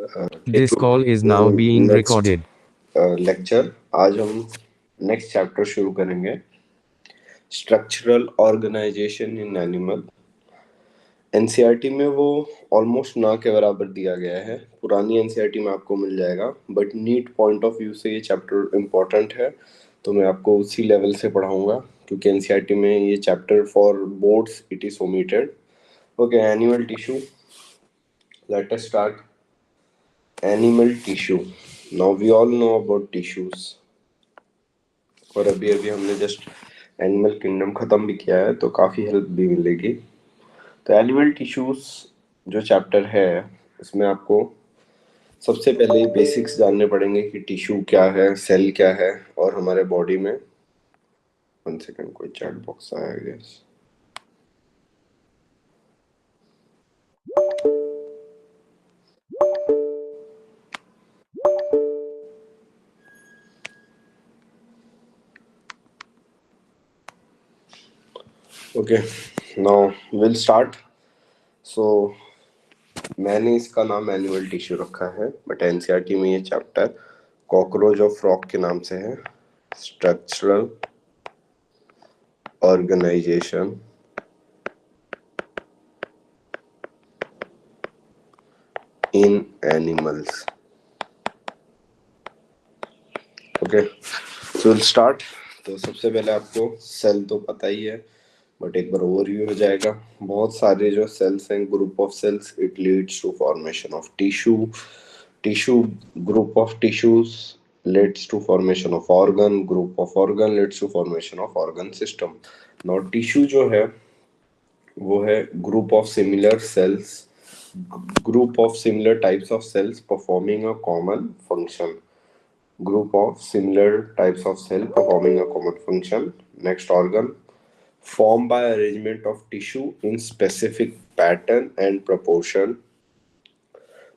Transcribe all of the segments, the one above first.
This call is now being next recorded. Lecture आज हम next chapter शुरू करेंगे, structural organisation in animal. NCERT में वो ऑलमोस्ट ना के बराबर दिया गया है, पुरानी एनसीईआरटी में आपको मिल जाएगा, but NEET point of view से ये चैप्टर इम्पोर्टेंट है, तो मैं आपको उसी लेवल से पढ़ाऊंगा, क्योंकि एनसीईआरटी में ये chapter for boards it is omitted. Okay, animal tissue, let us start. Animal tissue, now we all know about tissues, और अभी अभी हमने जस्ट एनिमल किंगडम खत्म भी किया है, तो काफ़ी हेल्प भी मिलेगी। तो एनिमल टिश्यूज जो चैप्टर है, इसमें आपको सबसे पहले बेसिक्स जानने पड़ेंगे कि टिश्यू क्या है, सेल क्या है, और हमारे बॉडी में। वन सेकेंड, कोई चैट बॉक्स आया है guess. Okay, now will start. So मैंने इसका नाम एनिमल टिश्यू रखा है, बट एनसीईआरटी में ये चैप्टर कॉकरोच और फ्रॉग के नाम से है, structural organisation in animals. Okay, so will start. तो सबसे पहले आपको सेल तो पता ही है, बट एक बार ओवरव्यू हो जाएगा। बहुत सारे जो सेल्स हैं, group of cells, it leads to formation of tissue. Tissue, group of tissues leads to formation of organ, group of organ leads to formation of organ system. now tissue जो है वो है group of similar cells, group of similar types of cells performing a common function, group of similar types of cell performing a common function. Next, organ, formed by arrangement of tissue in specific pattern and proportion.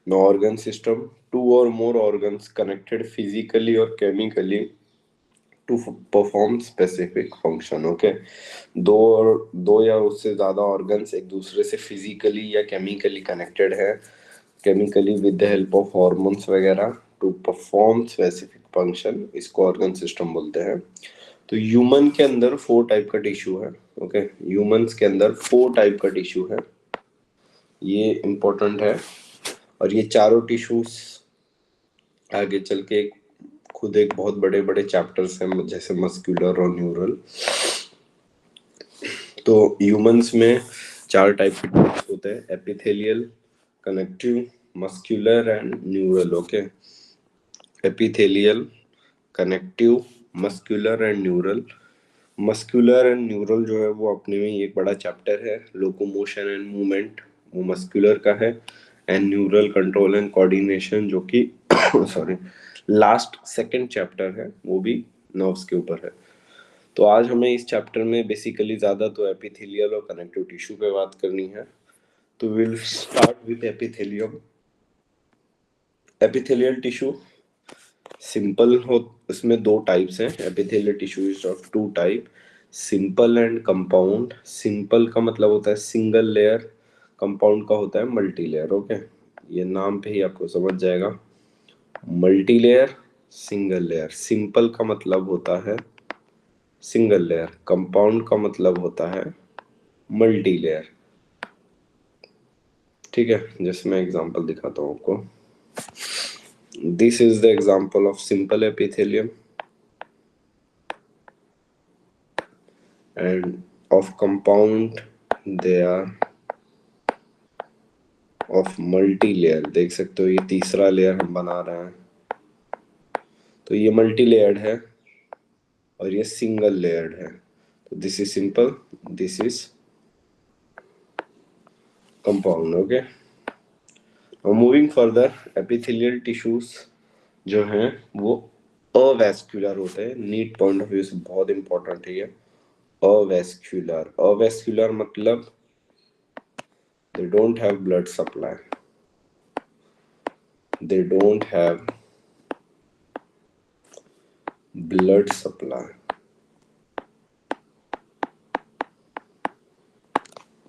Now, organ system, two or more organs connected physically or chemically to perform specific function. Okay, दो या उससे ज़्यादा organs एक दूसरे से physically या chemically connected है, chemically with the help of hormones वगैरह, टू परफॉर्म स्पेसिफिक फंक्शन, इसको ऑर्गन सिस्टम बोलते हैं। तो ह्यूमन के अंदर 4 टाइप का टिश्यू है। ओके, ह्यूमंस के अंदर 4 टाइप का टिश्यू है, ये इम्पोर्टेंट है। और ये चारों टिश्यूज आगे चल के खुद एक बहुत बड़े बड़े चैप्टर्स हैं, जैसे मस्कुलर और न्यूरल। तो ह्यूमंस में 4 टाइप के टिश्यूज होते हैं, epithelial, connective, muscular and neural. Okay, epithelial, connective, muscular and neural. Muscular and neural जो है वो अपने में ही एक बड़ा चैप्टर है। लोकोमोशन एंड मूवमेंट वो मस्कुलर का है, and neural control and coordination जो कि सॉरी लास्ट सेकंड चैप्टर है, वो भी नर्व्स के ऊपर है। तो आज हमें इस चैप्टर में बेसिकली ज़्यादा तो एपिथेलियल और कनेक्टिव टिश्यू पे बात करनी है। तो will start with epithelium. Epithelial tissue simple हो, इसमें 2 टाइप्स हैं। Epithelial tissue is of 2 type, simple and compound. Simple का मतलब होता है सिंगल लेयर, कंपाउंड का होता है मल्टी लेयर। ओके, ये नाम पे ही आपको समझ जाएगा। Multi layer, single layer. Simple का मतलब होता है सिंगल लेयर, कंपाउंड का मतलब होता है मल्टी लेयर। ठीक है, जैसे मैं एग्जांपल दिखाता हूँ आपको। This is the example of simple epithelium and of compound they are of multi layer. देख सकते हो ये तीसरा लेयर हम बना रहे हैं, तो ये मल्टी लेयर्ड है और ये सिंगल लेयर्ड है। तो this is simple, this is compound. Okay, moving further, epithelial tissues जो हैं वो अवैस्कुलर होते हैं। नीट पॉइंट ऑफ व्यू से बहुत इंपॉर्टेंट है ये। अवैस्कुलर, अवैस्कुलर मतलब they don't have blood supply, they don't have blood supply।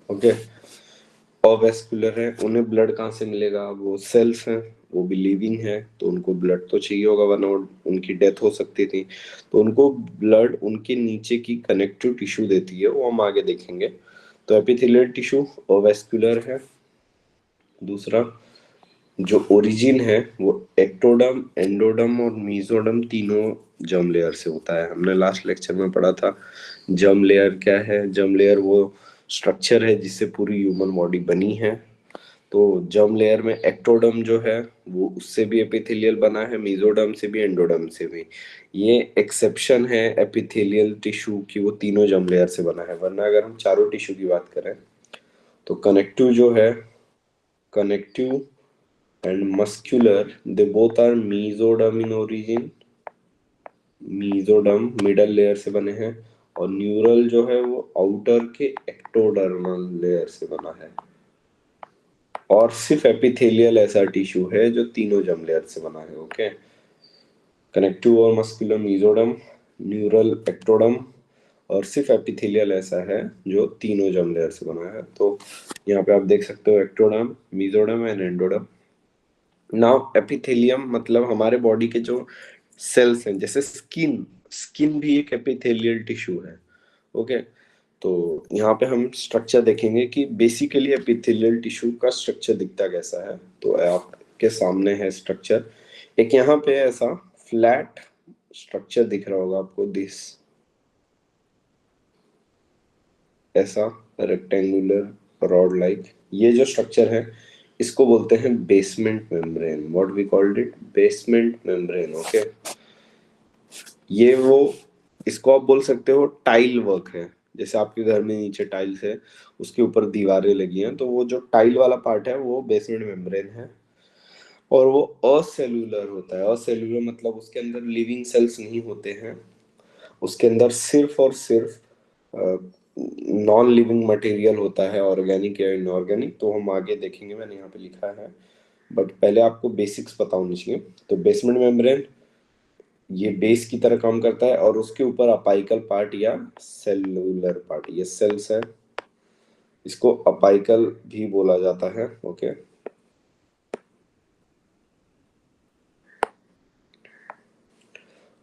Okay, avascular है, उन्हें ब्लड कहाँ से मिलेगा? वो सेल्स हैं, वो भी लिविंग है तो उनको ब्लड तो चाहिए होगा वरना उनकी डेथ हो सकती थी। तो उनको ब्लड उनके नीचे की कनेक्टिव टिश्यू देती है, वो हम आगे देखेंगे। तो एपिथेलियल टिश्यू अवेस्कुलर है। दूसरा जो ओरिजिन है वो एक्टोडर्म, एंडोडर्म और मीजोडर्म तीनों जर्म लेयर से होता है। हमने लास्ट लेक्चर में पढ़ा था जर्म लेयर क्या है। जर्म लेयर वो स्ट्रक्चर है जिससे पूरी ह्यूमन बॉडी बनी है। तो जर्म लेयर में एक्टोडर्म जो है वो उससे भी एपिथेलियल बना है, मेसोडर्म से भी, एंडोडर्म से भी। ये एक्सेप्शन है एपिथेलियल टिश्यू की, वो तीनों जर्म लेयर से बना है। वरना अगर हम चारों टिश्यू की बात करें तो कनेक्टिव जो है, connective and muscular, they both are mesoderm in origin. Mesoderm middle layer से बने हैं और न्यूरल जो है वो आउटर के एक्टोडर्मल लेयर से बना है। और सिर्फ एपिथेलियल ऐसा टिश्यू है जो तीनों जर्म लेयर से बना है। ओके, कनेक्टिव और मस्कुलर मेसोडर्म, न्यूरल एक्टोडर्म, और सिर्फ एपिथेलियल ऐसा है जो तीनों जर्म लेयर से बना है। तो यहाँ पे आप देख सकते हो ectoderm, mesoderm and endoderm. Now epithelium मतलब हमारे बॉडी के जो सेल्स हैं, जैसे स्किन, स्किन भी एक एपिथेलियल टिश्यू है। ओके, तो यहाँ पे हम स्ट्रक्चर देखेंगे कि बेसिकली एपिथेलियल टिश्यू का स्ट्रक्चर दिखता कैसा है। तो आपके सामने है स्ट्रक्चर। एक यहाँ पे ऐसा फ्लैट स्ट्रक्चर दिख रहा होगा आपको, दिस ऐसा रेक्टेंगुलर रॉड लाइक, ये जो स्ट्रक्चर है इसको बोलते हैं basement membrane. What we called it, basement membrane. Okay, ये वो, इसको आप बोल सकते हो टाइल वर्क है। जैसे आपके घर में नीचे टाइल्स है, उसके ऊपर दीवारें लगी हैं, तो वो जो टाइल वाला पार्ट है वो बेसमेंट मेम्ब्रेन है। और वो असेलुलर होता है। असेलुलर मतलब उसके अंदर लिविंग सेल्स नहीं होते हैं, उसके अंदर सिर्फ और सिर्फ नॉन लिविंग मटेरियल होता है, ऑर्गेनिक या इनऑर्गेनिक। तो हम आगे देखेंगे, मैंने यहाँ पे लिखा है, बट पहले आपको बेसिक्स पता होनी चाहिए। तो बेसमेंट मेम्ब्रेन ये बेस की तरह काम करता है और उसके ऊपर अपाइकल पार्ट या सेलुलर पार्ट, ये सेल्स है, इसको अपाइकल भी बोला जाता है। ओके,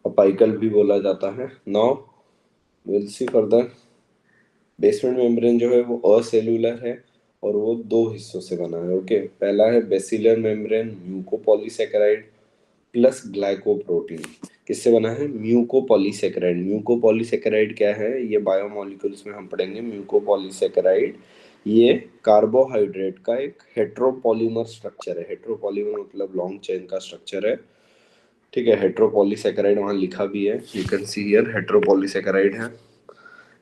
अपाइकल भी बोला जाता है। Now will see further. Basement membrane जो है वो असेलुलर है और वो दो हिस्सों से बना है। ओके, पहला है basilar membrane, mucopolysaccharide plus glycoprotein. किससे बना है? म्यूकोपॉलीसेकेराइड। म्यूकोपॉलीसेकेराइड क्या है, ये बायोमोलिक्यूल्स में हम पढ़ेंगे। म्यूकोपॉलीसेकेराइड ये कार्बोहाइड्रेट का एक हेट्रोपॉलीमर स्ट्रक्चर है। हेट्रोपॉलीमर मतलब लॉन्ग चेन का स्ट्रक्चर है। ठीक है, हेट्रोपॉलीसेकेराइड वहां लिखा भी है, यू कैन सी हियर हेट्रोपॉलीसेकेराइड है।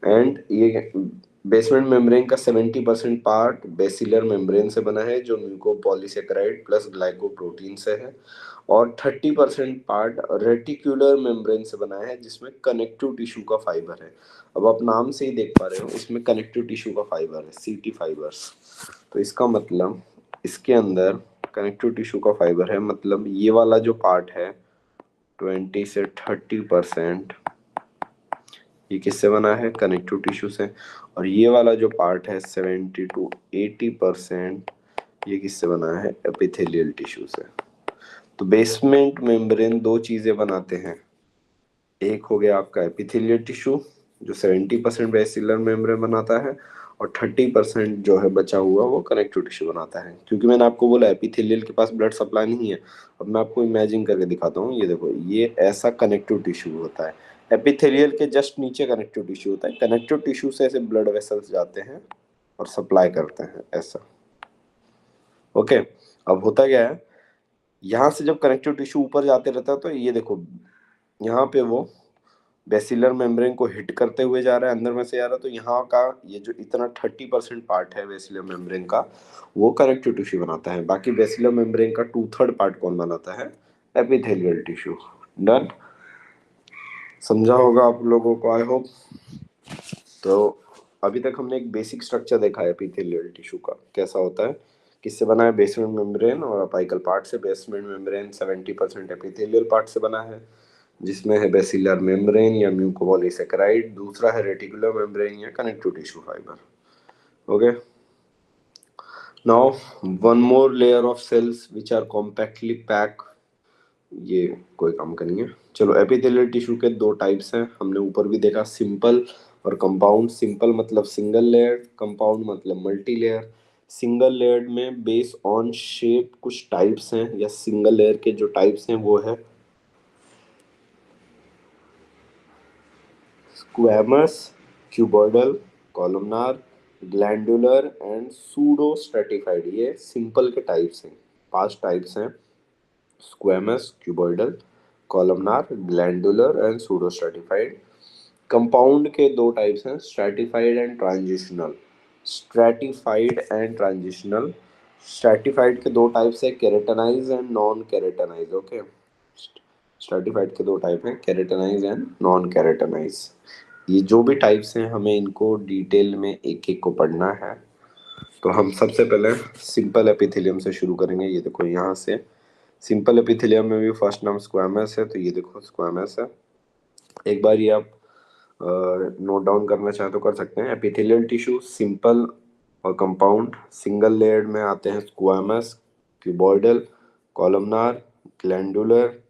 एंड ये बेसमेंट मेम्ब्रेन का 70% पार्ट बेसिलर मेम्ब्रेन से बना है जो म्यूकोपॉलीसेकेराइड प्लस ग्लाइकोप्रोटीन से है। और 30% पार्ट रेटिकुलर मेम्ब्रेन से बना है जिसमें कनेक्टिव टिश्यू का फाइबर है। अब आप नाम से ही देख पा रहे हो इसमें कनेक्टिव टिश्यू का फाइबर है, सीटी फाइबर्स। तो इसका मतलब इसके अंदर कनेक्टिव टिश्यू का फाइबर है, मतलब ये वाला जो पार्ट है 20 से 30% ये किससे बना है? कनेक्टिव टिश्यू से। और ये वाला जो पार्ट है 70 to 80% ये किससे बना है? एपिथेलियल टिश्यू से। तो बेसमेंट मेम्ब्रेन दो चीजें बनाते हैं, एक हो गया आपका एपिथेलियल टिश्यू जो 70% बेसिलर मेम्ब्रेन बनाता है, और 30% जो है बचा हुआ वो कनेक्टिव टिश्यू बनाता है। क्योंकि मैंने आपको बोला एपिथेलियल के पास ब्लड सप्लाई नहीं है। अब मैं आपको इमेजिन करके दिखाता हूँ, ये देखो, ये ऐसा कनेक्टिव टिश्यू होता है। एपिथेलियल के जस्ट नीचे कनेक्टिव टिश्यू होता है। कनेक्टिव टिश्यू से ऐसे ब्लड वेसल्स जाते हैं और सप्लाई करते हैं ऐसा। ओके, अब होता क्या है, यहाँ से जब कनेक्टिव टिश्यू ऊपर जाते रहता है तो ये देखो यहाँ पे वो बेसिलर मेम्ब्रेन को हिट करते हुए जा रहा है, अंदर में से आ रहा है। तो यहाँ का ये जो इतना 30% पार्ट है बेसिलर मेम्ब्रेन का वो कनेक्टिव टिश्यू बनाता है। बाकी बेसिलर मेम्ब्रेन का 2/3 पार्ट कौन बनाता है? Epithelial tissue. डन, समझा होगा आप लोगों को, आई होप। तो अभी तक हमने एक बेसिक स्ट्रक्चर देखा है एपिथेलियल टिश्यू का कैसा होता है, किससे बना है? बेसमेंट मेम्ब्रेन और अपाइकल पार्ट से। बेसमेंट मेम्ब्रेन 70% एपिथेलियल पार्ट से बना है जिसमें है बेसिलर मेम्ब्रेन या म्यूकोपॉलीसेकेराइड, दूसरा है रेटिकुलर मेम्ब्रेन या connective tissue fibre. Okay, now one more layer of cells which are compactly pack, ये कोई काम का नहीं है। चलो, एपिथेलियल टिश्यू के दो टाइप्स हैं, हमने ऊपर भी देखा, सिंपल और कंपाउंड। सिंपल मतलब सिंगल लेयर, कंपाउंड मतलब मल्टी लेयर। सिंगल लेयर में बेस ऑन शेप कुछ टाइप्स हैं, या सिंगल लेयर के जो टाइप्स हैं वो है squamous, cuboidal, columnar, glandular and pseudo stratified. ये सिंपल के टाइप्स हैं, 5 टाइप्स हैं, squamous, cuboidal, columnar, glandular and pseudo stratified. Compound के दो टाइप्स हैं, stratified and transitional. Stratified and transitional. Stratified के दो टाइप्स है, केराटिनाइज and non keratinize. Okay, stratified के दो टाइप हैं, केराटिनाइज एंड नॉन केराटिनाइज। ये जो भी टाइप्स हैं हमें इनको डिटेल में एक एक को पढ़ना है। तो हम सबसे पहले सिंपल एपिथेलियम से शुरू करेंगे। ये देखो यहाँ से सिंपल एपिथेलियम में भी फर्स्ट नाम स्क्वामस है, तो ये देखो स्क्वामस है। एक बार ये आप नोट डाउन करना चाहें तो कर सकते हैं। एपिथेलियल टिश्यू सिंपल और कंपाउंड। सिंगल लेयर्ड में आते हैं squamous, cuboidal, columnar, glandular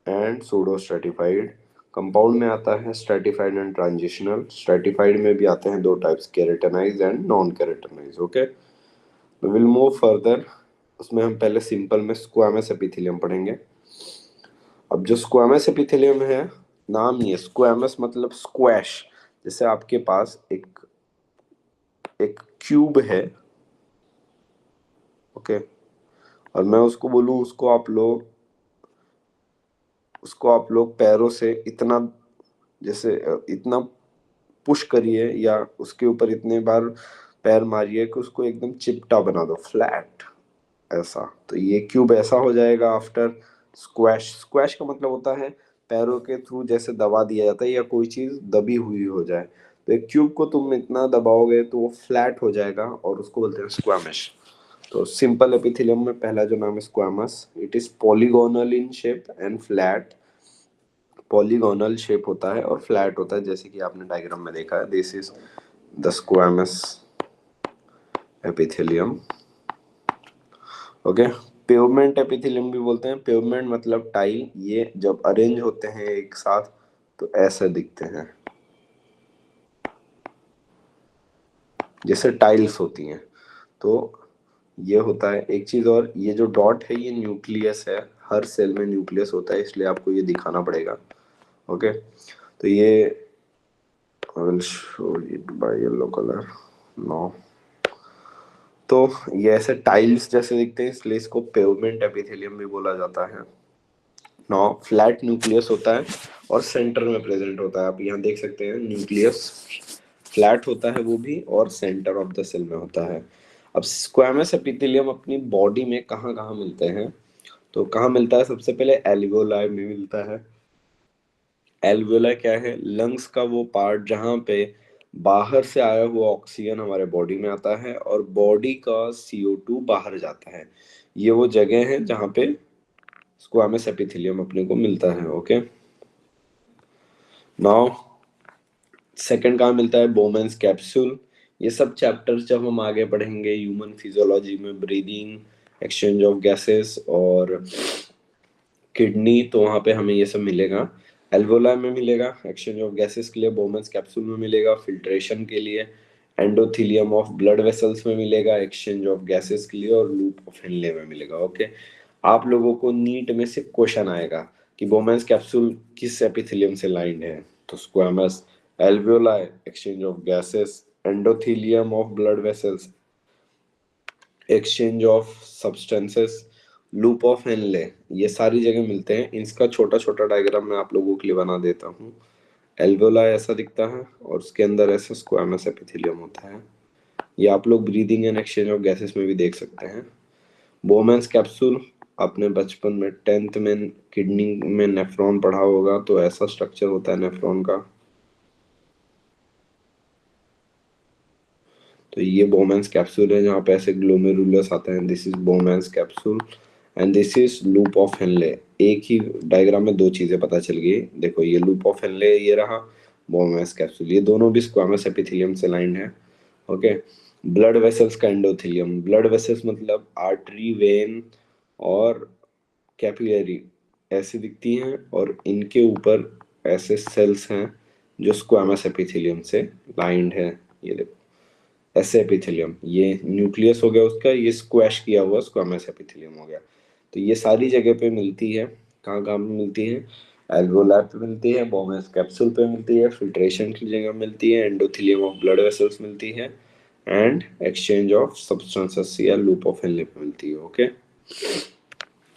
and pseudo stratified. Compound में आता है स्ट्रेटिफाइड एंड ट्रांजिशनल। स्ट्रेटिफाइड में भी आते हैं दो types, keratinize and non keratinize. Okay, will move further. उसमें हम पहले सिंपल में स्क्वामस एपिथेलियम पढ़ेंगे। अब जो स्क्वामस एपिथेलियम है, नाम ही है स्क्वामस मतलब स्क्वैश। जैसे आपके पास एक एक क्यूब है, ओके, और मैं उसको बोलूँ उसको आप लोग पैरों से इतना, जैसे इतना पुश करिए या उसके ऊपर इतने बार पैर मारिए कि उसको एकदम चिपटा बना दो, फ्लैट, ऐसा। तो ये क्यूब ऐसा हो जाएगा आफ्टर स्क्वैश। स्क्वैश का मतलब होता है पैरों के थ्रू जैसे दबा दिया जाता है या कोई चीज दबी हुई हो जाए। तो एक क्यूब को तुम इतना दबाओगे तो वो फ्लैट हो जाएगा और उसको बोलते हैं स्क्वैमिश। तो सिंपल एपिथेलियम में पहला जो नाम है squamous, it is polygonal in shape and flat. Polygonal shape होता है और फ्लैट होता है, जैसे कि आपने डायग्राम में देखा है। This is the squamous epithelium. Okay, pavement epithelium भी बोलते हैं। पेवमेंट मतलब टाइल। ये जब अरेंज होते हैं एक साथ तो ऐसे दिखते हैं, जैसे टाइल्स होती हैं। तो ये होता है एक चीज। और ये जो डॉट है ये न्यूक्लियस है, हर सेल में न्यूक्लियस होता है, इसलिए आपको ये दिखाना पड़ेगा। ओके, तो ये I will show it by yellow color now। तो ये ऐसे टाइल्स जैसे दिखते हैं, इसलिए इसको पेवमेंट एपिथेलियम भी बोला जाता है। नौ फ्लैट न्यूक्लियस होता है और सेंटर में प्रेजेंट होता है। आप यहाँ देख सकते हैं न्यूक्लियस फ्लैट होता है वो भी, और सेंटर ऑफ द सेल में होता है। अब स्क्वैमस एपिथेलियम अपनी बॉडी में कहाँ कहाँ मिलते हैं, तो कहाँ मिलता है, सबसे पहले एल्वियोलाई में मिलता है। एल्वियोलाई क्या है, लंग्स का वो पार्ट जहाँ पे बाहर से आया हुआ ऑक्सीजन हमारे बॉडी में आता है और बॉडी का CO2 बाहर जाता है। ये वो जगह है जहाँ पे स्क्वामस एपिथेलियम अपने को मिलता है। ओके, नाउ सेकंड कहाँ मिलता है, बोमेन्स कैप्सूल। ये सब चैप्टर्स जब हम आगे पढ़ेंगे ह्यूमन फिजियोलॉजी में, ब्रीदिंग, एक्सचेंज ऑफ गैसेस और किडनी, तो वहाँ पे हमें ये सब मिलेगा। एल्वोला में मिलेगा एक्सचेंज ऑफ गैसेस के लिए, बोमेन्स कैप्सूल में मिलेगा फिल्ट्रेशन के लिए, एंडोथीलियम ऑफ ब्लड वेसल्स में मिलेगा एक्सचेंज ऑफ गैसेस के लिए, और लूप ऑफ हेनले में मिलेगा। ओके, आप लोगों को नीट में से क्वेश्चन आएगा कि बोमेन्स कैप्सूल किस एपिथेलियम से लाइंड है, तो squamous, alveoli exchange of gases, endothelium of blood vessels exchange of substances, loop of Henle, ये सारी जगह मिलते हैं। इसका छोटा छोटा डायग्राम मैं आप लोगों के लिए बना देता हूँ। एल्वियोलाई ऐसा दिखता है और उसके अंदर ऐसा स्क्वामस एपिथेलियम होता है। ये आप लोग breathing and exchange of gases में भी देख सकते हैं। बोमेन्स कैप्सूल आपने बचपन में 10th में किडनी में नेफ्रॉन पढ़ा होगा, तो ऐसा स्ट्रक्चर होता है नेफ्रॉन का। तो ये बोमेन्स कैप्सूल है जहाँ पे ऐसे ग्लोमेरुलस आता है, this is Bowman's capsule and this is loop of Henle. एक ही डायग्राम में दो चीजें पता चल गई। देखो ये लूप ऑफ हेनले, ये रहा बोमेन्स कैप्सूल, ये दोनों भी स्क्वामस एपिथेलियम से लाइंड है। ओके, ब्लड वेसल्स का एंडोथेलियम, ब्लड वेसल्स मतलब आर्टरी, वेन और कैपिलरी ऐसी दिखती हैं, और इनके ऊपर ऐसे सेल्स हैं जो स्क्वामस एपिथेलियम से लाइंड है। ये देखो, ऐसे एपिथेलियम, ये न्यूक्लियस हो गया उसका, ये स्क्वैश किया हुआ स्क्वामस एपिथेलियम हो गया। तो ये सारी जगह पे मिलती है। कहाँ कहाँ पे मिलती है? एल्वोलार पे मिलती है, बोवेस कैप्सूल पे मिलती है, फिल्ट्रेशन की जगह मिलती है, एंडोथेलियम ऑफ ब्लड वेसल्स मिलती है, एंड एक्सचेंज ऑफ सब्सटेंसेस या लूप ऑफ हेनले पे मिलती है। ओके।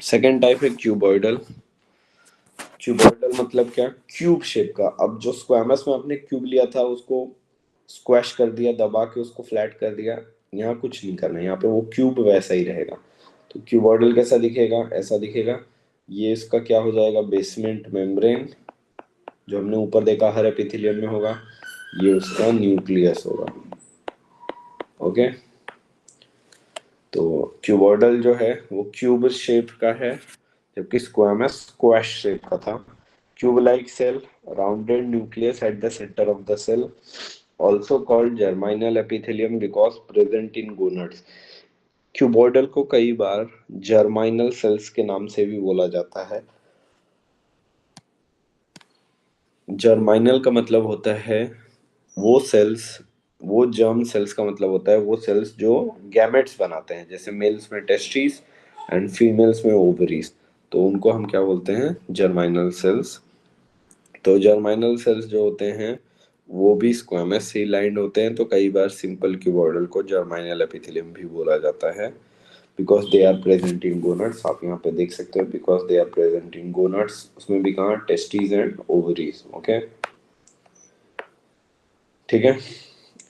सेकेंड टाइप है क्यूबॉइडल। क्यूबॉइडल मतलब क्या? क्यूब शेप का। अब जो स्क्वामस में आपने क्यूब लिया था उसको स्क्वैश कर दिया, दबा के उसको फ्लैट कर दिया, यहाँ कुछ नहीं करना है, यहाँ पे वो क्यूब वैसा ही रहेगा। तो क्यूबॉइडल कैसा दिखेगा? ऐसा दिखेगा। ये इसका क्या हो जाएगा? बेसमेंट मेम्ब्रेन, जो हमने ऊपर देखा हर एपिथेलियम में होगा, ये उसका न्यूक्लियस होगा। ओके। तो क्यूबॉइडल जो है वो क्यूब शेप का है, जबकि स्क्वामस स्क्वैश शेप का था। Cube like cell, rounded nucleus at the centre of the cell, also called germinal epithelium because present in gonads। Cuboidal को कई बार जर्माइनल सेल्स के नाम से भी बोला जाता है। जर्माइनल का मतलब होता है वो सेल्स, वो जर्म सेल्स का मतलब होता है वो सेल्स जो गैमेट्स बनाते हैं, जैसे मेल्स में टेस्टिस एंड फीमेल्स में ओवरीज, तो उनको हम क्या बोलते हैं? जर्माइनल सेल्स। तो जर्माइनल सेल्स जो होते हैं वो भी स्क्वामस से लाइंड होते हैं, तो कई बार सिंपल क्यूबॉइडल को जर्माइनल एपिथेलियम भी बोला जाता है, because they are present in gonads. आप यहाँ पे देख सकते हो, because they are present in gonads, उसमें भी कहाँ? Testis and ovaries. ओके, ठीक है।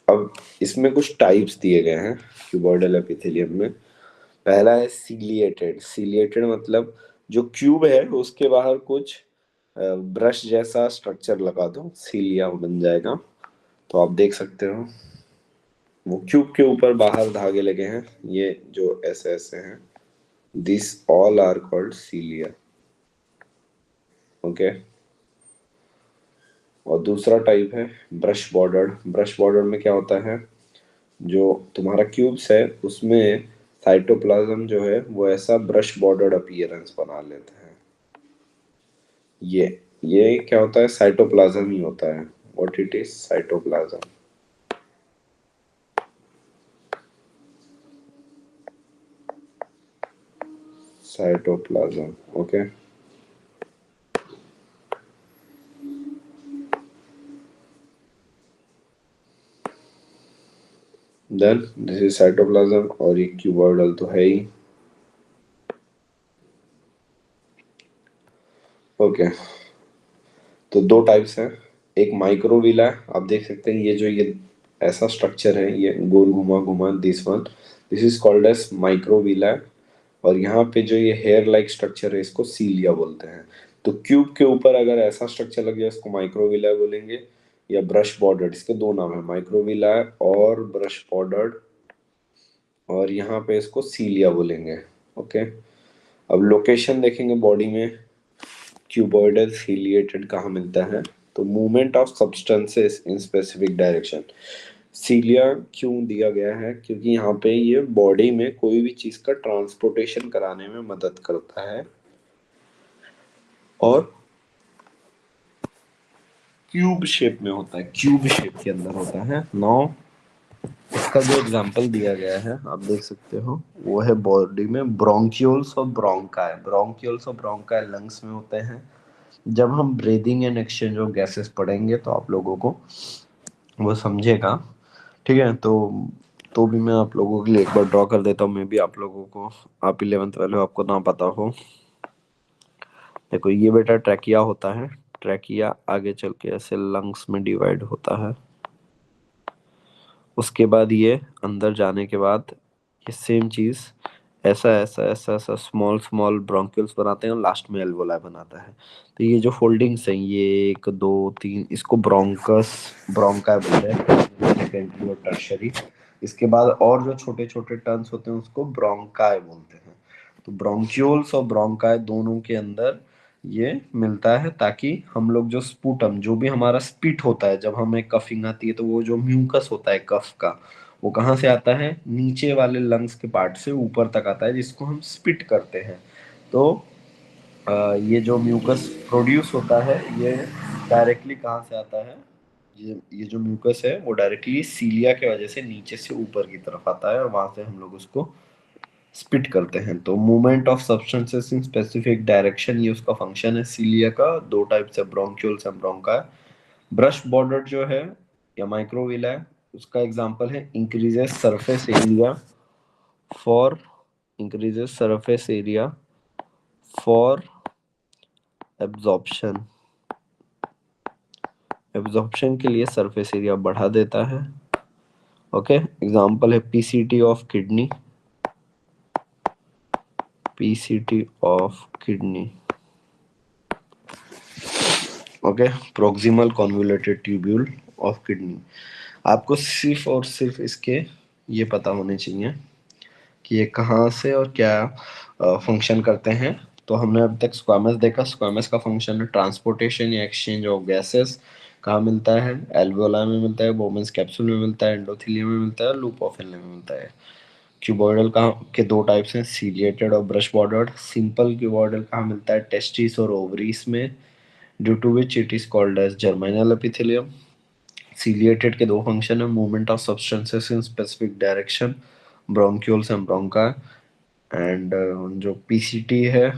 अब इसमें कुछ टाइप्स दिए गए हैं क्यूबॉइडल एपिथेलियम में। पहला है सीलिएटेड। सीलिएटेड मतलब जो क्यूब है उसके बाहर कुछ ब्रश जैसा स्ट्रक्चर लगा दो, सीलिया बन जाएगा। तो आप देख सकते हो वो क्यूब के ऊपर बाहर धागे लगे हैं, ये जो ऐसे ऐसे हैं, this all are called cilia. Okay. और दूसरा टाइप है ब्रश बॉर्डर्ड। ब्रश बॉर्डर में क्या होता है? जो तुम्हारा क्यूब्स है उसमें साइटोप्लाज्म जो है वो ऐसा ब्रश बॉर्डर्ड अपीयरेंस बना लेता है। ये ये क्या होता है? साइटोप्लाज्म ही होता है। What it is? Cytoplasm. Cytoplasm. Okay. Then this is cytoplasm, और ये क्यूबॉइडल तो है ही। ओके। तो दो टाइप्स हैं। एक माइक्रोविला है, आप देख सकते हैं ये जो ये ऐसा स्ट्रक्चर है, ये गोल घुमा घुमा, this one, this is called as microvilli. और यहाँ पे जो ये हेयर लाइक स्ट्रक्चर है इसको सीलिया बोलते हैं। तो क्यूब के ऊपर अगर ऐसा स्ट्रक्चर लग जाए इसको माइक्रोविला बोलेंगे, या ब्रश बॉर्डर्ड, इसके दो नाम है, माइक्रोविला और ब्रश बॉर्डर्ड। और यहाँ पे इसको सीलिया बोलेंगे। ओके। अब लोकेशन देखेंगे बॉडी में क्यूबॉइडल सीलिएटेड कहाँ मिलता है, तो movement of substances in specific direction. Cilia क्यों दिया गया है? क्योंकि यहाँ पे ये बॉडी में कोई भी चीज का ट्रांसपोर्टेशन कराने में मदद करता है, और क्यूब शेप में होता है, क्यूब शेप के अंदर होता है। नौ इसका जो एग्जांपल दिया गया है आप देख सकते हो, वो है बॉडी में ब्रोंक्यूल्स और ब्रोंकाई। ब्रोंक्यूल्स और ब्रोंकाई लंग्स में होते हैं। जब हम breathing and exchange of gases पढ़ेंगे तो आप लोगों को वो समझेगा। ठीक है। तो भी मैं आप लोगों के लिए एक बार ड्रॉ कर देता हूँ, मैं भी आप लोगों को, आप 11th वाले हो, आपको ना पता हो। देखो ये बेटा ट्रैकिया होता है, ट्रैकिया आगे चल के ऐसे लंग्स में डिवाइड होता है। उसके बाद ये अंदर जाने के बाद ये सेम चीज ऐसा ऐसा ऐसा ऐसा स्मॉल स्मॉल ब्रोंक्यूल्स बनाते हैं, और लास्ट में एल्वोलाई बनाता है। तो ये जो फोल्डिंग्स हैं, ये एक दो तीन, इसको ब्रोंकस ब्रोंका बोलते हैं, सेकेंडरी और टर्शरी। इसके बाद और जो छोटे छोटे टर्न्स होते हैं उसको ब्रोंकाई बोलते हैं। तो ब्रोंक्यूल्स और ब्रोंकाई दोनों के अंदर ये मिलता है, ताकि हम लोग जो स्पूटम, जो भी हमारा स्पिट होता है, जब हमें कफिंग आती है तो वो जो म्यूकस होता है कफ का, वो कहाँ से आता है, नीचे वाले लंग्स के पार्ट से ऊपर तक आता है, जिसको हम स्पिट करते हैं। तो ये जो म्यूकस प्रोड्यूस होता है ये डायरेक्टली कहाँ से आता है, ये जो म्यूकस है वो डायरेक्टली सीलिया के वजह से नीचे से ऊपर की तरफ आता है और वहां से हम लोग उसको स्पिट करते हैं। तो movement of substances in specific direction, ये उसका फंक्शन है सीलिया का। दो टाइप से, ब्रोंक्यूल्स एंड ब्रोंका। ब्रश बॉर्डर जो है या माइक्रोविल है, उसका एग्जांपल है increases surface area for, increases surface area for absorption, absorption के लिए सरफेस एरिया बढ़ा देता है। ओके, एग्जांपल है PCT of kidney, PCT of kidney. Okay, proximal convoluted tubule of kidney. आपको सिर्फ और सिर्फ इसके ये पता होने चाहिए कि ये कहाँ से और क्या फंक्शन करते हैं। तो हमने अब तक स्क्वामस देखा। स्क्वामस का फंक्शन है ट्रांसपोर्टेशन या एक्सचेंज ऑफ गैसेस। कहाँ मिलता है, एल्वेओलाई में मिलता है, बोमेंस कैप्सूल में मिलता है, एंडोथेलियम में मिलता है, लूप ऑफ इनले में मिलता है। क्यूबॉइडल का के दो टाइप्स हैं, सीलिएटेड और ब्रश बॉर्डर्ड। सिंपल क्यूबॉइडल कहाँ मिलता है, टेस्टिस और ओवरीज में, due to which it is called as germinal epithelium. Ciliated के दो फंक्शन है, movement of substances in specific direction, bronchioles and bronchi. And जो पीसीटी है,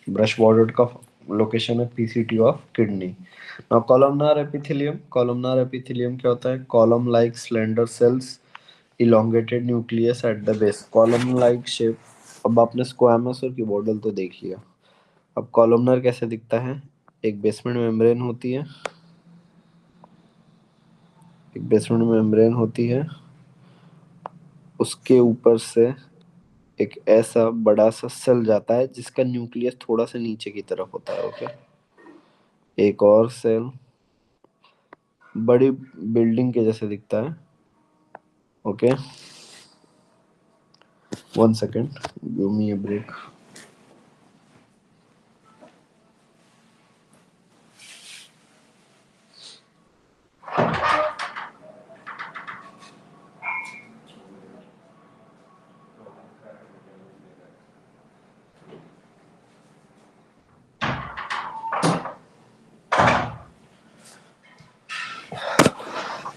ब्रश बॉर्डर का लोकेशन है PCT of kidney. Now columnar epithelium, columnar epithelium क्या होता है, column like slender cells, elongated nucleus at the base, column like shape. अब आपने squamous और क्यूबॉइडल तो देख लिया, अब कॉलमनार कैसे दिखता है, एक बेसमेंट मेम्ब्रेन होती है, एक बेसमेंट मेम्ब्रेन होती है, उसके ऊपर से एक ऐसा बड़ा सा सेल जाता है जिसका न्यूक्लियस थोड़ा सा नीचे की तरफ होता है। ओके, एक और सेल बड़ी बिल्डिंग के जैसे दिखता है। Okay, 1 second, give me a break.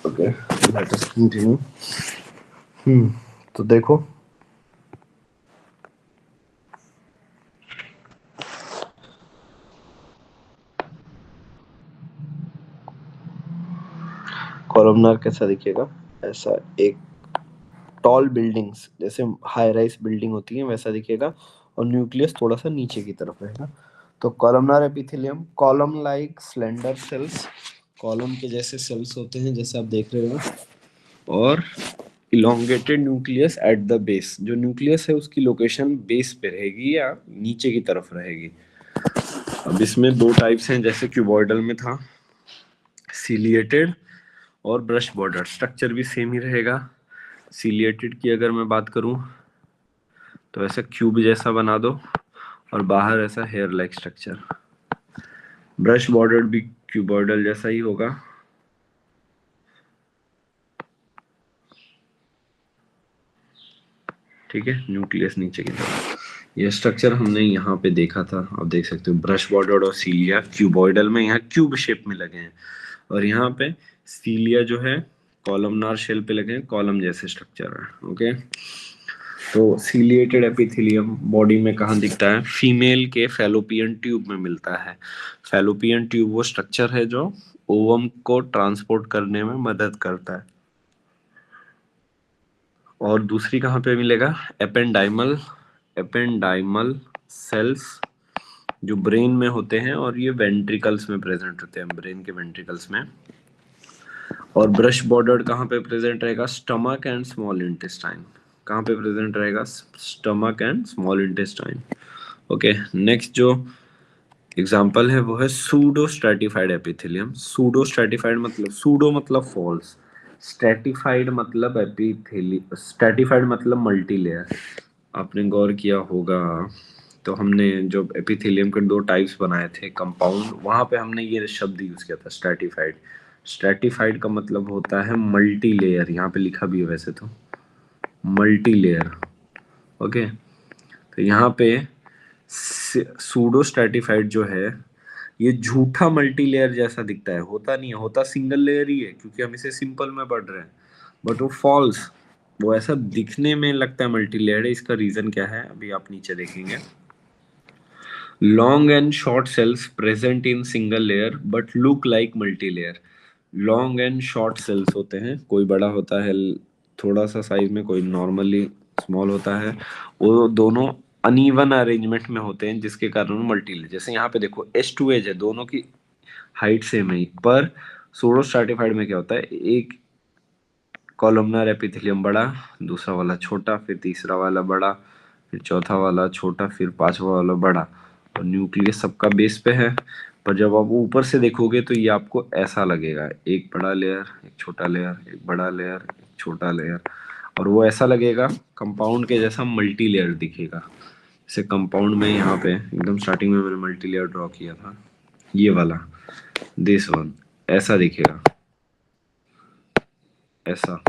Okay, let us continue. तो देखो, कॉलमनार कैसा दिखेगा, ऐसा एक टॉल बिल्डिंग्स जैसे हाई राइज बिल्डिंग होती है वैसा दिखेगा, और न्यूक्लियस थोड़ा सा नीचे की तरफ रहेगा। तो columnar epithelium, column like slender cells, column के जैसे सेल्स होते हैं जैसे आप देख रहे हो, और elongated nucleus at the base, जो न्यूक्लियस है उसकी लोकेशन बेस पे रहेगी या नीचे की तरफ रहेगी। अब इसमें दो टाइप्स हैं, जैसे क्यूबॉइडल में था सीलिएटेड और ब्रश बॉर्डर, स्ट्रक्चर भी सेम ही रहेगा। सीलिएटेड की अगर मैं बात करूं तो ऐसा क्यूब जैसा बना दो और बाहर ऐसा hair like structure. Brush border भी क्यूबॉइडल जैसा ही होगा। ठीक है, न्यूक्लियस नीचे की तरफ। ये स्ट्रक्चर हमने यहाँ पे देखा था, आप देख सकते हो ब्रश बॉर्डर और सीलिया क्यूबॉइडल में यहाँ क्यूब शेप में लगे हैं, और यहाँ पे सीलिया जो है कॉलमनार शेल पे लगे हैं, कॉलम जैसे स्ट्रक्चर है। ओके, तो सीलिएटेड एपिथेलियम बॉडी में कहाँ दिखता है, फीमेल के फैलोपियन ट्यूब में मिलता है। फैलोपियन ट्यूब वो स्ट्रक्चर है जो ओवम को ट्रांसपोर्ट करने में मदद करता है। और दूसरी कहाँ पे मिलेगा, एपेंडाइमल, एपेंडाइमल सेल्स जो ब्रेन में होते हैं, और ये वेंट्रिकल्स में प्रेजेंट होते हैं, ब्रेन के वेंट्रिकल्स में। और ब्रश बॉर्डर कहाँ पे प्रेजेंट रहेगा, स्टमक एंड स्मॉल इंटेस्टाइन, कहाँ पे प्रेजेंट रहेगा, stomach and small intestine. Okay, next जो एग्जाम्पल है वो है pseudo stratified epithelium. Pseudo stratified मतलब, सूडो मतलब फॉल्स, स्ट्रेटिफाइड मतलब एपिथेली, स्ट्रेटिफाइड मतलब मल्टी लेयर। आपने गौर किया होगा, तो हमने जो एपिथेलियम के दो टाइप्स बनाए थे कंपाउंड, वहां पे हमने ये शब्द यूज किया था स्ट्रेटिफाइड। स्ट्रेटिफाइड का मतलब होता है मल्टी लेयर, यहाँ पे लिखा भी है वैसे तो मल्टी लेयर। ओके, तो यहाँ पे सूडो स्ट्रेटिफाइड जो है ये झूठा मल्टी लेयर जैसा दिखता है, होता नहीं है, होता सिंगल लेयर ही है क्योंकि हम इसे सिंपल में पढ़ रहे हैं, बट वो फॉल्स, वो ऐसा दिखने में लगता है मल्टी लेयर है। इसका रीजन क्या है अभी आप नीचे देखेंगे। Long and short cells present in single layer but look like multi layer. Long and short cells होते हैं, कोई बड़ा होता है थोड़ा सा साइज में, कोई नॉर्मली स्मॉल होता है, वो दोनों अनइवन अरेंजमेंट में होते हैं जिसके कारण मल्टी लेयर। जैसे यहाँ पे देखो एज टू एज है, दोनों की हाइट सेम है, पर सूडो स्ट्रैटिफाइड में क्या होता है, एक कॉलमनर एपिथेलियम बड़ा, दूसरा वाला छोटा, फिर तीसरा वाला बड़ा, फिर चौथा वाला छोटा, फिर पांचवा वाला बड़ा, और न्यूक्लियस सबका बेस पे है। पर जब आप ऊपर से देखोगे तो ये आपको ऐसा लगेगा, एक बड़ा लेयर, एक छोटा लेयर, एक बड़ा लेयर, एक छोटा लेयर, और वो ऐसा लगेगा कंपाउंड के जैसा मल्टी लेयर दिखेगा। जैसे कंपाउंड में यहाँ पे एकदम स्टार्टिंग में मैंने मल्टी लेयर ड्रॉ किया था, ये वाला, दिस वन, ऐसा दिखेगा, ऐसा।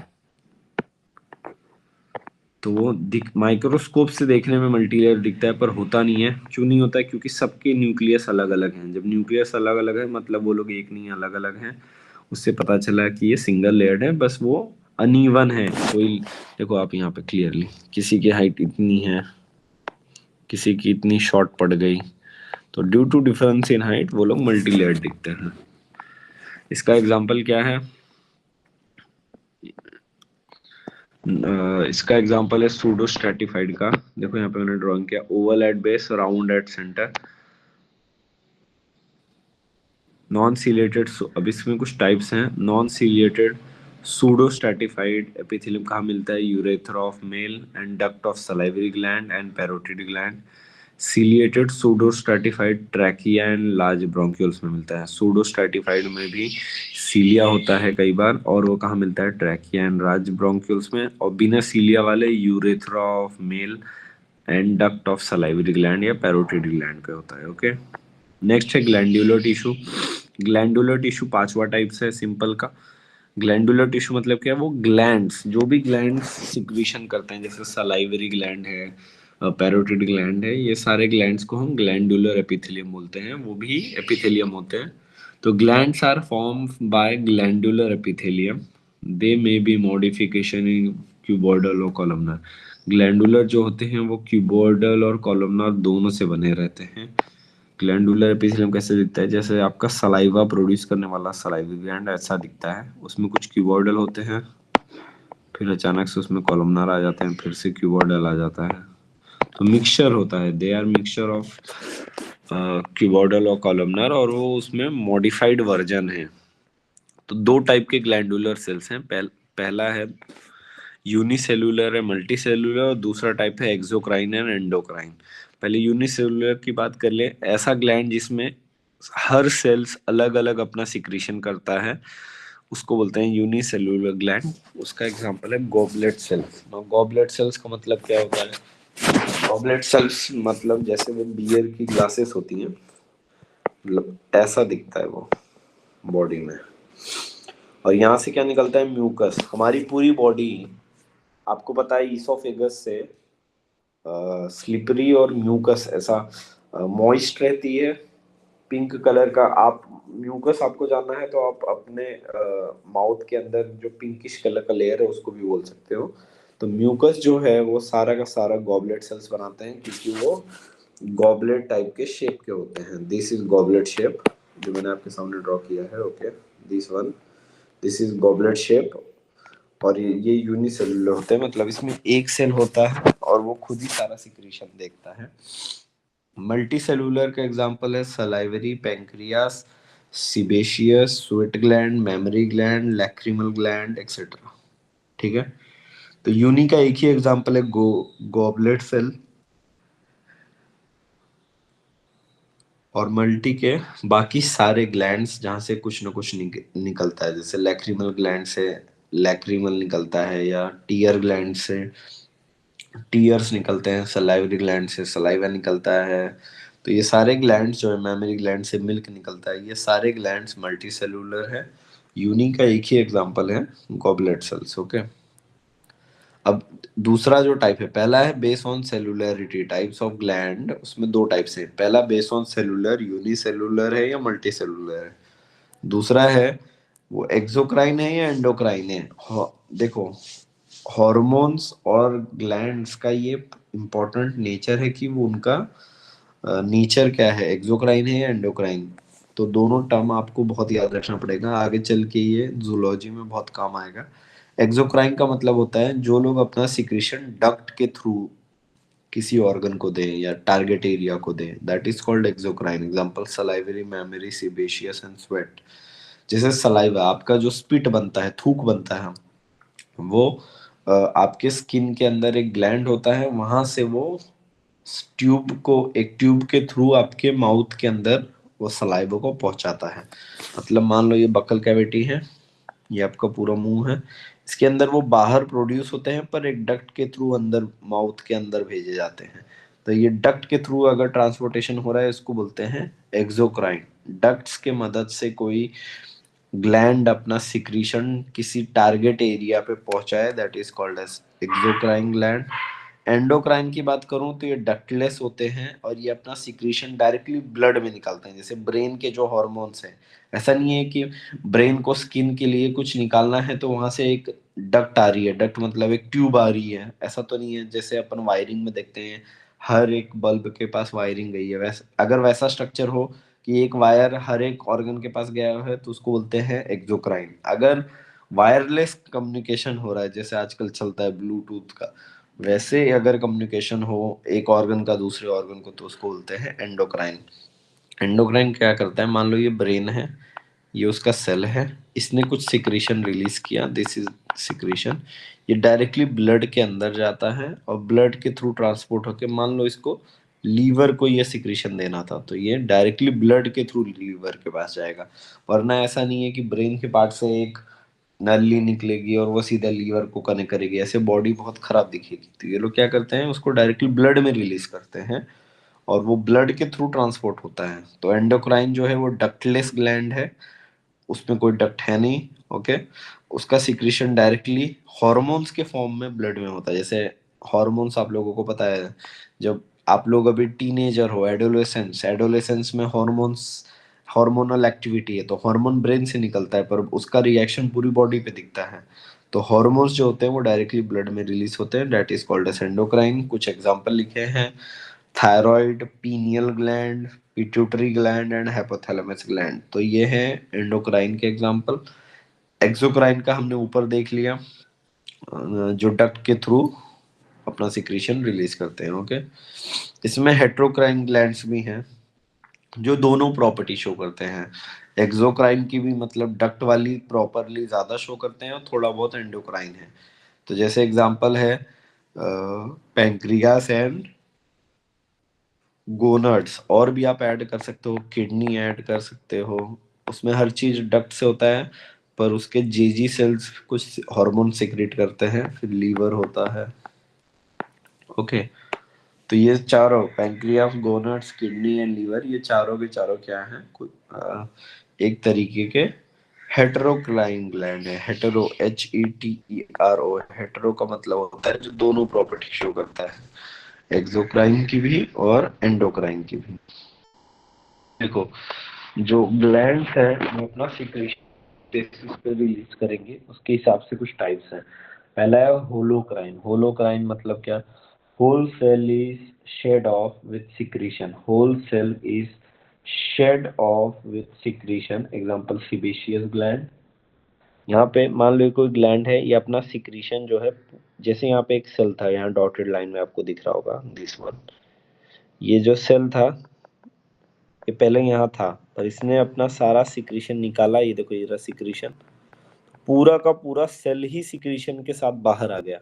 तो वो माइक्रोस्कोप से देखने में मल्टीलेयर दिखता है पर होता नहीं है। क्यों नहीं होता है? क्योंकि सबके न्यूक्लियस अलग अलग हैं। जब न्यूक्लियस अलग अलग है मतलब वो लोग एक नहीं, अलग अलग हैं। उससे पता चला कि ये सिंगल लेयर्ड है, बस वो अनइवन है। कोई देखो आप यहाँ पे क्लियरली, किसी की हाइट इतनी है, किसी की इतनी शॉर्ट पड़ गई, तो due to difference in height वो लोग मल्टी लेयर्ड दिखते हैं। इसका एग्जाम्पल क्या है? इसका एग्जांपल है सूडो स्ट्रेटिफाइड का। देखो यहाँ पे मैंने ड्राइंग किया, oval at base, round at centre, non ciliated. अब इसमें कुछ टाइप्स हैं। Non ciliated pseudo stratified epithelium कहाँ मिलता है? Urethra of male and duct of salivary gland and parotid gland. Ciliated pseudo stratified trachea and large bronchioles में मिलता है। सूडो स्ट्रेटिफाइड में भी सीलिया होता है कई बार, और वो कहाँ मिलता है? ट्रैकिया एंड लार्ज ब्रोंक्यूल्स में। और बिना सीलिया वाले urethra of male and duct of salivary gland या पैरोटिड ग्लैंड पे होता है। ओके, नेक्स्ट है ग्लैंडुलर टिश्यू। ग्लैंडुलर टिश्यू पांचवा टाइप्स है सिंपल का। ग्लैंडुलर टिश्यू मतलब क्या है? वो ग्लैंड्स, जो भी ग्लैंड्स सिक्रीशन करते हैं, जैसे सलाइवरी ग्लैंड है, पैरोटिड ग्लैंड है, ये सारे ग्लैंड्स को हम ग्लैंडुलर एपिथेलियम बोलते हैं, वो भी एपिथेलियम होते हैं। तो glands are form by glandular epithelium, they may be modification in cuboidal और कॉलमनर। ग्लैंडुलर जो होते हैं वो क्यूबॉइडल और कॉलमनर दोनों से बने रहते हैं। ग्लैंडुलर एपिथेलियम कैसे दिखता है? जैसे आपका सलाइवा प्रोड्यूस करने वाला सलाइवी ग्लैंड ऐसा दिखता है, उसमें कुछ क्यूबॉइडल होते हैं, फिर अचानक से उसमें कॉलमनर आ जाते हैं, फिर से क्यूबॉइडल आ जाता है, तो मिक्सचर होता है। They are mixture of cuboidal और कॉलमनर, और वो उसमें मॉडिफाइड वर्जन है। तो दो टाइप के ग्लैंडुलर सेल्स हैं। पहला है यूनिसेलुलर है, मल्टी सेलुलर, और दूसरा टाइप है एक्सोक्राइन एंड एंडोक्राइन। पहले यूनिसेलुलर की बात कर ले, ऐसा ग्लैंड जिसमें हर सेल्स अलग अलग अपना सिक्रीशन करता है, उसको बोलते हैं यूनिसेलुलर ग्लैंड। उसका एग्जांपल है गॉबलेट सेल्स। गॉबलेट सेल्स का मतलब क्या होता है? गॉबलेट सेल्स मतलब जैसे वो बियर की ग्लासेस होती हैं, मतलब ऐसा दिखता है वो बॉडी में। और यहाँ से क्या निकलता है? म्यूकस। हमारी पूरी बॉडी, आपको पता है, ईसोफेगस से स्लिपरी और म्यूकस ऐसा मॉइस्ट रहती है, पिंक कलर का। आप म्यूकस आपको जानना है तो आप अपने माउथ के अंदर जो पिंकिश कलर का लेयर है उसको भी बोल सकते हो। तो म्यूकस जो है वो सारा का सारा गॉबलेट सेल्स बनाते हैं, क्योंकि वो गॉबलेट टाइप के शेप के होते हैं। दिस इज गॉबलेट शेप जो मैंने आपके सामने ड्रॉ किया है। Okay, this one, this is goblet shape. और ये यूनिसेलुलर होते हैं, मतलब इसमें एक सेल होता है और वो खुद ही सारा सिक्रीशन देखता है। मल्टी सेलुलर का एग्जांपल है salivary, pancreas, sebaceous, sweat gland, mammary gland, lacrimal gland etcetera. ठीक है, तो यूनि का एक ही एग्जांपल है गॉबलेट सेल, और मल्टी के बाकी सारे ग्लैंड्स जहाँ से कुछ ना कुछ निकलता है। जैसे लैक्रिमल ग्लैंड से लैक्रिमल निकलता है, या टीयर ग्लैंड से टीयर्स निकलते हैं, सलाइवरी ग्लैंड से सलाइवा निकलता है। तो ये सारे ग्लैंड्स जो है, मेमरी ग्लैंड से मिल्क निकलता है, ये सारे ग्लैंड्स मल्टी सेलुलर है। यूनि का एक ही एग्जांपल है, गॉबलेट सेल्स। ओके, अब दूसरा जो टाइप है, पहला है base on cellularity, types of gland, उसमें दो टाइप्स हैं। पहला बेस ऑन सेलुलर, यूनिसेलुलर है या मल्टी सेलुलर है। दूसरा है वो एक्सोक्राइन है या एंडोक्राइन है। देखो, हॉर्मोन्स और ग्लैंड्स का ये इम्पोर्टेंट नेचर है कि वो उनका नेचर क्या है, एक्सोक्राइन है या एंडोक्राइन। तो दोनों टर्म आपको बहुत याद रखना पड़ेगा, आगे चल के ये जूलॉजी में बहुत काम आएगा। एक्सोक्राइन का मतलब होता है जो लोग अपना सिक्रीशन डक्ट के थ्रू किसी ऑर्गन को दें या टारगेट एरिया को दें, that is called exocrine. Example salivary, memory, sebaceous and sweat. जैसे सलाइवा, आपका जो स्पिट बनता है, थूक बनता है, वो आपके स्किन के अंदर एक ग्लैंड होता है, वहां से वो ट्यूब को, एक ट्यूब के थ्रू आपके माउथ के अंदर वो सलाइवा को पहुंचाता है। मतलब मान लो ये बकल कैविटी है, ये आपका पूरा मुंह है, इसके अंदर वो बाहर प्रोड्यूस होते हैं पर एक डक्ट के थ्रू अंदर माउथ के अंदर भेजे जाते हैं। तो ये डक्ट के थ्रू अगर ट्रांसपोर्टेशन हो रहा है, इसको बोलते हैं एक्सोक्राइन। डक्ट्स के मदद से कोई ग्लैंड अपना सिक्रीशन किसी टारगेट एरिया पे पहुंचाए, that is called as exocrine gland. Endocrine की बात करूं तो ये डक्टलेस होते हैं और ये अपना सिक्रीशन डायरेक्टली ब्लड में निकालते हैं, जैसे ब्रेन के जो हॉर्मोन्स हैं। ऐसा नहीं है कि ब्रेन को स्किन के लिए कुछ निकालना है तो वहां से एक डक्ट आ रही है, डक्ट मतलब एक ट्यूब आ रही है, ऐसा तो नहीं है। जैसे अपन वायरिंग में देखते हैं, हर एक बल्ब के पास वायरिंग गई है, वैसे अगर वैसा स्ट्रक्चर हो कि एक वायर हर एक ऑर्गन के पास गया है तो उसको बोलते हैं एक्सोक्राइन। अगर वायरलेस कम्युनिकेशन हो रहा है, जैसे आजकल चलता है ब्लूटूथ का, वैसे अगर कम्युनिकेशन हो एक ऑर्गन का दूसरे ऑर्गन को, तो उसको बोलते हैं एंडोक्राइन। एंडोक्राइन क्या करता है, मान लो ये ब्रेन है, ये उसका सेल है, इसने कुछ सिक्रीशन रिलीज किया, दिस इज सिक्रीशन। ये डायरेक्टली ब्लड के अंदर जाता है और ब्लड के थ्रू ट्रांसपोर्ट होके, मान लो इसको लीवर को ये सिक्रीशन देना था, तो ये डायरेक्टली ब्लड के थ्रू लीवर के पास जाएगा। वरना ऐसा नहीं है कि ब्रेन के पार्ट से एक नली निकलेगी और वो सीधा लीवर को कनेक्ट करेगी, ऐसे बॉडी बहुत खराब दिखेगी। तो ये लोग क्या करते हैं, उसको डायरेक्टली ब्लड में रिलीज करते हैं और वो ब्लड के थ्रू ट्रांसपोर्ट होता है। तो एंडोक्राइन जो है वो डक्टलेस ग्लैंड है, उसमें कोई डक्ट है नहीं। ओके, उसका सिक्रीशन डायरेक्टली हॉर्मोन्स के फॉर्म में ब्लड में होता है। जैसे हॉर्मोन्स आप लोगों को पता है, जब आप लोग अभी टीनेजर हो, एडोलेसेंस, एडोलेसेंस में हॉर्मोन्स, हार्मोनल एक्टिविटी है, तो हार्मोन ब्रेन से निकलता है पर उसका रिएक्शन पूरी बॉडी पे दिखता है। तो हॉर्मोन्स जो होते हैं वो डायरेक्टली ब्लड में रिलीज होते हैं, that is called as endocrine. कुछ एग्जांपल लिखे हैं, thyroid, pineal gland, pituitary gland and hypothalamus gland. तो ये है एंडोक्राइन के एग्जांपल। एक्सोक्राइन का हमने ऊपर देख लिया, जो डक्ट के थ्रू अपना सिक्रीशन रिलीज करते हैं। ओके, इसमें हेट्रोक्राइन ग्लैंड्स भी हैं जो दोनों प्रॉपर्टी शो करते हैं। एक्सोक्राइन की भी मतलब डक्ट वाली प्रॉपरली ज्यादा शो करते हैं और थोड़ा बहुत एंडोक्राइन है। तो जैसे एग्जांपल है पैंक्रियास एंड गोनड्स, और भी आप ऐड कर सकते हो, किडनी ऐड कर सकते हो, उसमें हर चीज डक्ट से होता है। पर उसके जेजी सेल्स कुछ हार्मोन सिक्रेट करते हैं, फिर लीवर होता है। ओके, तो ये चारों, पैंक्रियास, गोनड्स, किडनी एंड लीवर, ये चारों के चारों क्या हैं, एक तरीके के हेटेरोक्राइन ग्लैंड है। हेटेरो, HETERO, हेटेरो का मतलब होता है जो दोनों प्रॉपर्टी शो करता है, एक्सोक्राइन की भी और एंडोक्राइन की भी। देखो, जो ग्लैंड्स है वो अपना सिक्रेशन बेसिस पे रिलीज करेंगे, उसके हिसाब से कुछ टाइप्स हैं। पहला है होलोक्राइन। होलोक्राइन मतलब क्या, whole cell is shed off with secretion, whole cell is shed off with secretion, example sebaceous gland। यहाँ पे मान लो कोई ग्लैंड है, ये अपना सिक्रीशन जो है, जैसे यहाँ पे एक सेल था, यहाँ डॉटेड लाइन में आपको दिख रहा होगा, दिस वन, ये जो सेल था ये पहले यहाँ था, पर इसने अपना सारा सिक्रीशन निकाला, ये देखो ये रहा सिक्रीशन, पूरा का पूरा सेल ही सिक्रीशन के साथ बाहर आ गया।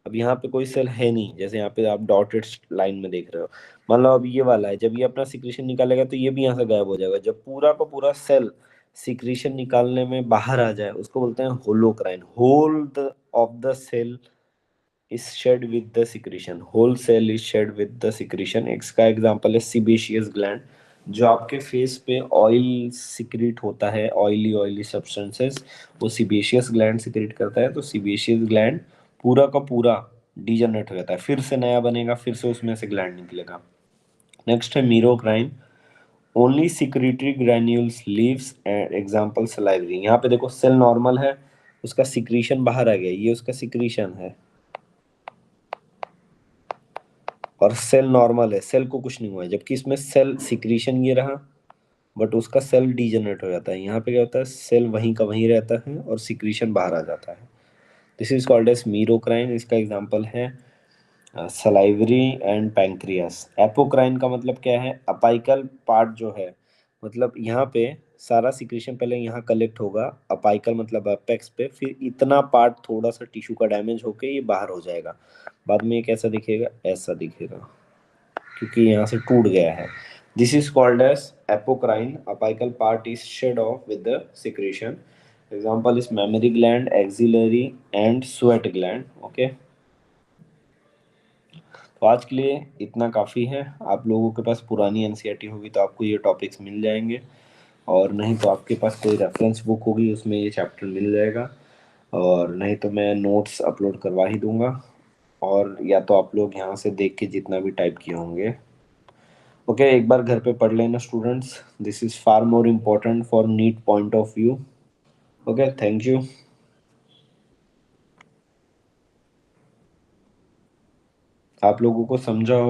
अब यहाँ पे कोई सेल है नहीं, जैसे यहाँ पे आप डॉटेड लाइन में देख रहे हो। मान लो अब ये वाला है, जब ये अपना सिक्रीशन निकालेगा तो ये भी यहाँ से गायब हो जाएगा। जब पूरा का पूरा सेल सिक्रीशन निकालने में बाहर आ जाए, उसको बोलते हैं holocrine. Whole the of the cell is shed with the secretion, whole cell is shed with the secretion. इसका एग्जांपल है सीबेशियस ग्लैंड। जो आपके फेस पे ऑयल सिक्रीट होता है, ऑयली सब्सटेंसेस, वो सीबेशियस ग्लैंड सिक्रीट करता है। तो सीबेशियस ग्लैंड पूरा का पूरा डीजनरेट हो जाता है, फिर से नया बनेगा, फिर से उसमें से ग्लैंड निकलेगा। नेक्स्ट है मीरोक्राइन, only secretory granules leaves and example salivary. यहाँ पे देखो सेल नॉर्मल है, उसका सिक्रीशन बाहर आ गया, ये उसका सिक्रीशन है, और सेल नॉर्मल है, सेल को कुछ नहीं हुआ है, जबकि इसमें सेल सिक्रीशन ये रहा, बट उसका सेल डीजनरेट हो जाता है। यहाँ पे क्या होता है, सेल वहीं का वहीं रहता है और सिक्रीशन बाहर आ जाता है। This is called as merocrine. इसका एग्जांपल है सलाइवरी एंड पैंक्रियास। एपोक्राइन का मतलब क्या है, अपाइकल पार्ट जो है, मतलब यहाँ पे सारा सिक्रीशन पहले यहाँ कलेक्ट होगा, अपाइकल मतलब अपेक्स पे, फिर इतना पार्ट थोड़ा सा टिश्यू का डैमेज होके ये बाहर हो जाएगा। बाद में ये कैसा दिखेगा, ऐसा दिखेगा, क्योंकि यहाँ से टूट गया है। This is called as apocrine. Apical part is shed off with the secretion. Example is mammary gland, axillary and sweat gland. Okay, तो आज के लिए इतना काफ़ी है। आप लोगों के पास पुरानी एनसीईआरटी होगी तो आपको ये टॉपिक्स मिल जाएंगे, और नहीं तो आपके पास कोई रेफरेंस बुक होगी उसमें ये चैप्टर मिल जाएगा, और नहीं तो मैं नोट्स अपलोड करवा ही दूंगा, और या तो आप लोग यहाँ से देख के जितना भी टाइप किए होंगे। ओके, एक बार घर पे पढ़ लेना students, this is far more important for NEET point of view. Okay, thank you. आप लोगों को समझा हो